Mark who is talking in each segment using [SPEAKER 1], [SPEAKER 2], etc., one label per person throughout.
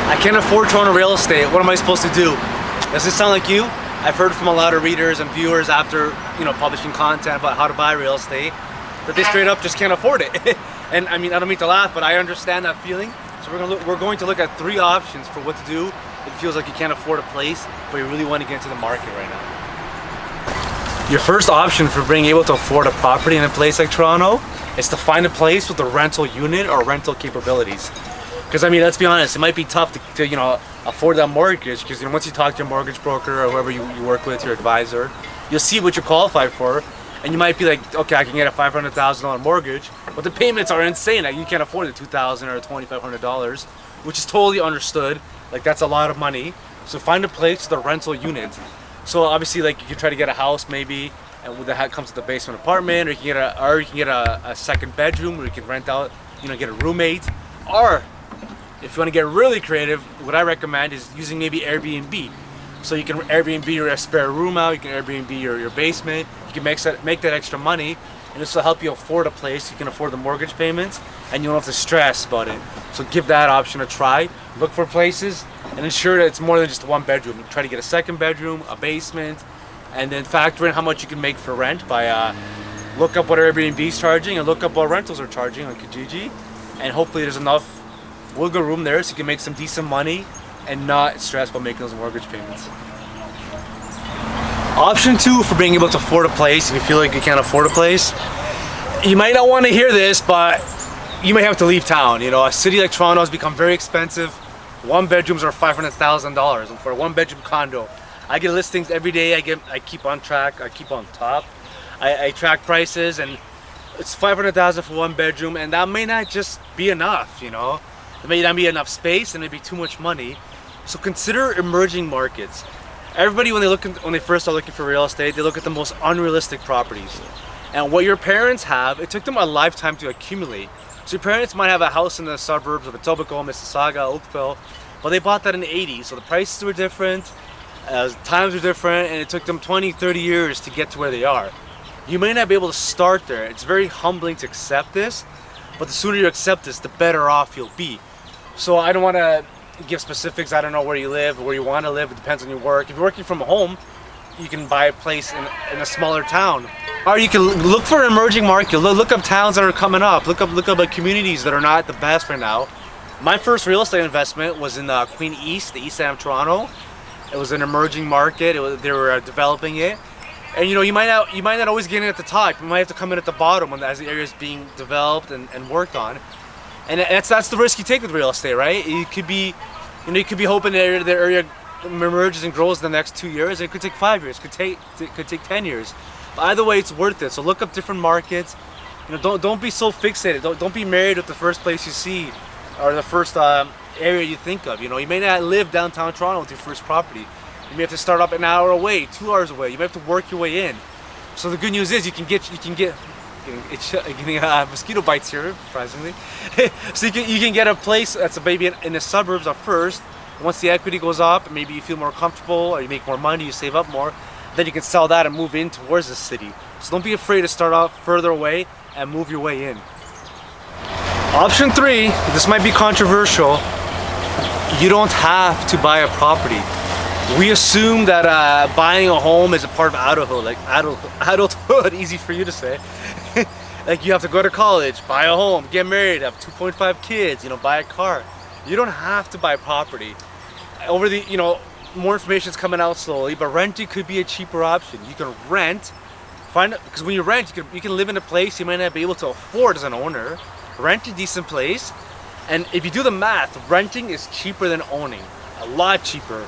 [SPEAKER 1] I can't afford to own real estate. What am I supposed to do? Does this sound like you? I've heard from a lot of readers and viewers after, publishing content about how to buy real estate, that they straight up just can't afford it. And I mean, I don't mean to laugh, but I understand that feeling. So we're going to look at 3 options for what to do if it feels like you can't afford a place, but you really want to get into the market right now. Your first option for being able to afford a property in a place like Toronto is to find a place with a rental unit or rental capabilities. Because I mean, let's be honest, it might be tough to afford that mortgage, because once you talk to your mortgage broker or whoever you work with, your advisor, you'll see what you're qualified for, and you might be like, okay, I can get a $500,000 mortgage, but the payments are insane. Like, you can't afford the $2,000 or $2,500, which is totally understood. Like, that's a lot of money. So find a place with a rental unit. So obviously, like, you can try to get a house maybe, and with that comes with a basement apartment, or you can get a second bedroom where you can rent out, get a roommate. Or if you want to get really creative, what I recommend is using maybe Airbnb. So you can Airbnb your spare room out, you can Airbnb your basement, you can make that extra money, and this will help you afford a place, you can afford the mortgage payments, and you don't have to stress about it. So give that option a try. Look for places and ensure that it's more than just 1 bedroom. Try to get a second bedroom, a basement, and then factor in how much you can make for rent by look up what Airbnb is charging and look up what rentals are charging on Kijiji, and hopefully there's enough wiggle room there so you can make some decent money and not stress about making those mortgage payments. Option 2 for being able to afford a place, if you feel like you can't afford a place, you might not want to hear this, but you may have to leave town. A city like Toronto has become very expensive. 1 bedrooms are $500,000, and for a 1 bedroom condo, I get listings every day. I keep on track, I keep on top. I track prices, and it's $500,000 for 1 bedroom, and that may not just be enough. There may not be enough space, and it may be too much money. So consider emerging markets. Everybody, when they first start looking for real estate, they look at the most unrealistic properties. And what your parents have, it took them a lifetime to accumulate. So your parents might have a house in the suburbs of Etobicoke, Mississauga, Oakville, but they bought that in the 80s. So the prices were different, times were different, and it took them 20, 30 years to get to where they are. You may not be able to start there. It's very humbling to accept this, but the sooner you accept this, the better off you'll be. So I don't want to give specifics. I don't know where you live, where you want to live. It depends on your work. If you're working from home, you can buy a place in a smaller town. Or you can look for an emerging market. Look up towns that are coming up. Look up communities that are not the best right now. My first real estate investment was in Queen East, the east side of Toronto. It was an emerging market. They were developing it. And you might not always get in at the top. You might have to come in at the bottom as the area is being developed and worked on. And that's the risk you take with real estate, right? You could be hoping the area emerges and grows in the next 2 years. It could take 5 years. It could take 10 years. But either way, it's worth it. So look up different markets. Don't be so fixated. Don't be married with the first place you see or the first area you think of. You may not live downtown Toronto with your first property. You may have to start up an hour away, 2 hours away. You may have to work your way in. So the good news is you can get getting mosquito bites here, surprisingly. So you can get a place that's maybe in the suburbs at first. Once the equity goes up, maybe you feel more comfortable, or you make more money, you save up more, then you can sell that and move in towards the city. So don't be afraid to start off further away and move your way in. Option 3, this might be controversial. You don't have to buy a property. We assume that buying a home is a part of adulthood, easy for you to say. Like, you have to go to college, buy a home, get married, have 2.5 kids, buy a car. You don't have to buy property. More information is coming out slowly, but renting could be a cheaper option. You can rent, because when you rent, you can live in a place you might not be able to afford as an owner. Rent a decent place, and if you do the math, renting is cheaper than owning, a lot cheaper.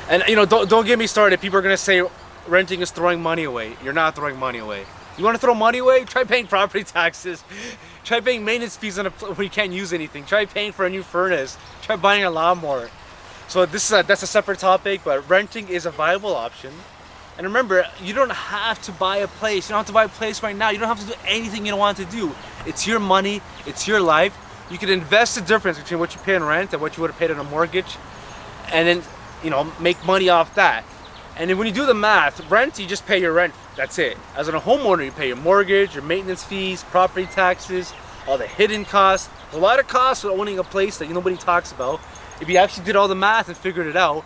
[SPEAKER 1] And don't get me started. People are gonna say renting is throwing money away. You're not throwing money away. You want to throw money away? Try paying property taxes. Try paying maintenance fees when you can't use anything. Try paying for a new furnace. Try buying a lawnmower. So that's a separate topic, but renting is a viable option. And remember, you don't have to buy a place. You don't have to buy a place right now. You don't have to do anything you don't want to do. It's your money. It's your life. You can invest the difference between what you pay in rent and what you would have paid on a mortgage, and then make money off that. And then when you do the math, rent, you just pay your rent. That's it. As a homeowner, you pay your mortgage, your maintenance fees, property taxes, all the hidden costs. A lot of costs with owning a place that nobody talks about. if you actually did all the math and figured it out,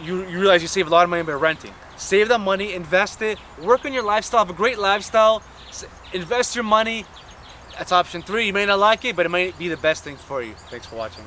[SPEAKER 1] you realize you save a lot of money by renting. Save that money, invest it, work on your lifestyle, have a great lifestyle, invest your money. That's option 3. You may not like it, but it might be the best thing for you. Thanks for watching.